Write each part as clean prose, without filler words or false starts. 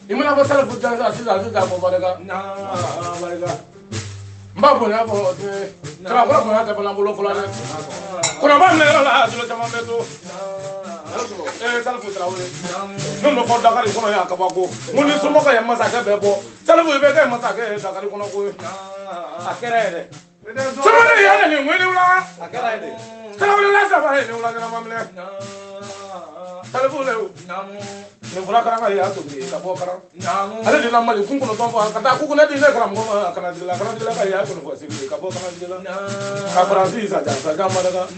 Imana ba sala futa sa sila sa ko balaga mbabo na bo tra ko na ta bala bulo fulana kuna ba ne la dulo tama meto sala futa wala no ko dakari kono ya ka bago muni sumo ka yamma sa ka bebo sala bu be ka yamma sa ka dakari kono ko akera ide sumo ne ya ne ngwe wala akera ide sala wala sa ba ne wala na mamle sala bu le ne fura karanga ya to bi ka bo karang ale dina mali kun kono tombo kata ku kuna dina karam ko kana dila ka ya ko ko sibi ka bo kana dila ka franci sa ja madaga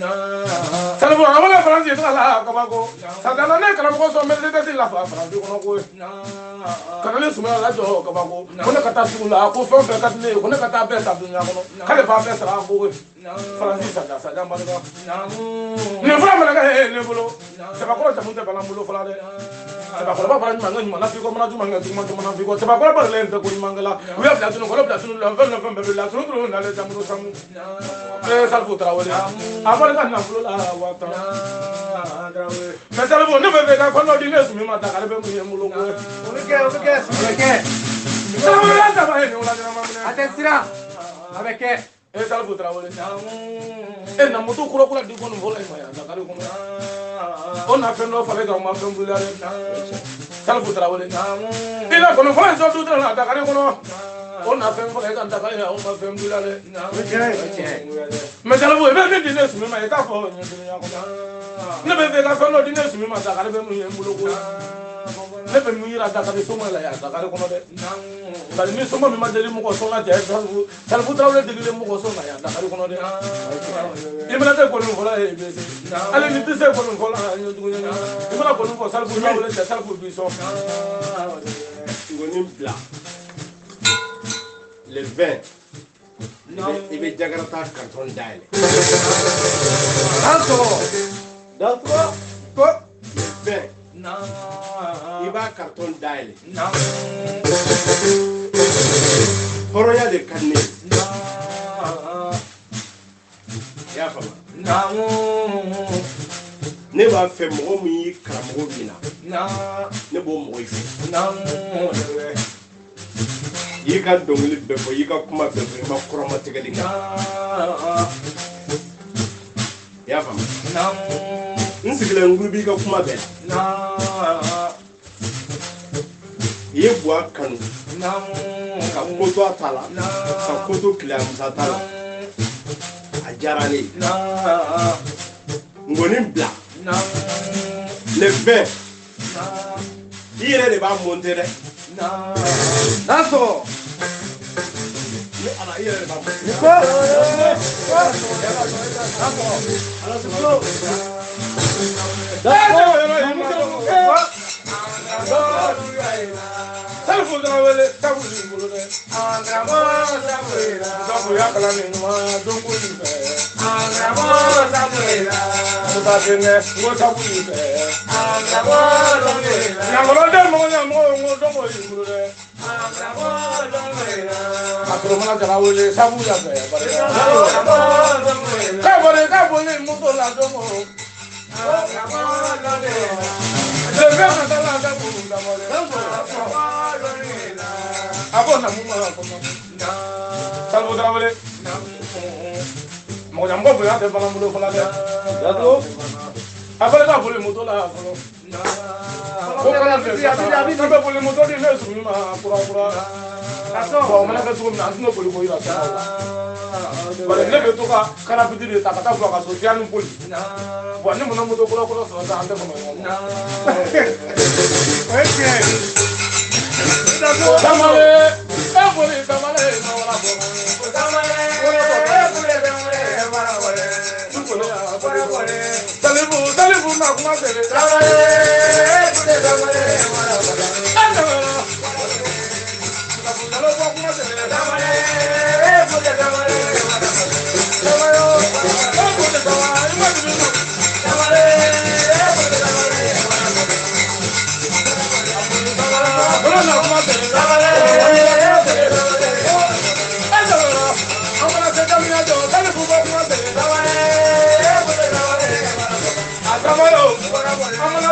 sala bo amala franci to ala ka ba ko sa dana ne karam ko so me de dila fa franci kono ko kana le suma la jo ka ba ko kono kata su la ko fo fe ka le kono kata be sa dunya kono kale fa be sara ko franci sa ja madaga ne fura madaga ne bolo se ba ko ta mun te bala mulo fala de ba ko ba bara manga nyuma na fi ko mana juma nga juma na fi ko se ba ko ba le nte ko mangala wi abla tunu ko abla tunu la vel be la tunu na le jamu samu salfu trawale amal kan na fulo la wa ta me salfu ne be ka ko no di ne su mi ma ta kale be mu ye mu lo ko o ke salfu la ta ba he no la na mamne atensira abeke salfu trawale na moto kula kula di ko no vola ma ya na kale ko on a fait nos fallait dans ma femme boulare sala futra wala ila kono fala so tutra na dakare kono on a fait fallait dans dakare on ma femme boulare mais sala bo be dine su ma ka fo ne be ka fo no dine su ma dakare be mu yembulo ko ne be mu yira dakare so ma la ya dakare kono de bari mi so ma deli mu ko so na je sala futra wala deli mu ko so na ya dakare kono de imana te ko no fala e be ale ni tise ko no fala imana ko no ko sala futra wala te sala futra so bla le 20 il veut dire que carton d'ail d'accord quoi le 20 il va carton d'ail horoya de canne ya fama ne b'a fɛ mɔgɔ min y'i karamɔgɔ min na ne b'o mɔgɔ i fɛ y'i ka dɔnkili bɛɛ fɔ y'i ka kuma bɛɛ fɔ i ma kɔrɔma tigɛli kɛ i y'a faamu n sigilen n b'i ka kuma bɛɛ la i ye buwa kanu ka ko to a ta la ka ko to keleyamusa ta la a diyara ne ye ngɔni bila le 20 i yɛrɛ de b'a monter dɛ n'a sɔrɔ ni ala i yɛrɛ de b'a monter ko Salfu da wele tabuli bulu de angramo sabuela dobu ya kala ni ma dongu ni be angramo sabuela muta tene ngo tabuli be angramo sabuela nyangolo de mo dongo ni bulu de angramo sabuela akro mana kala wele sabuela be bare sabuela kabole muto la dongo angramo sabuela le vena dalla da bulu da bare abona mumala kono salvo travole mo jambo bo ya te bala mulo kola de dato abale ka bole moto la kono ko kana te abi be bole moto di ne su ma pura dato bo mala ka su na no bole ko ira ta bale ne be to ka kana piti de ta ka ka so ti anu poli bo ne mo na moto kola so ta ande mo na okay Tamale, tamale, tamale, mawala bo. Tamale, tamale, talibu, talibu na kuma tele. Tamale, tamale, mawala bo. Tamale, kuma tele. Tamale, tamale, amala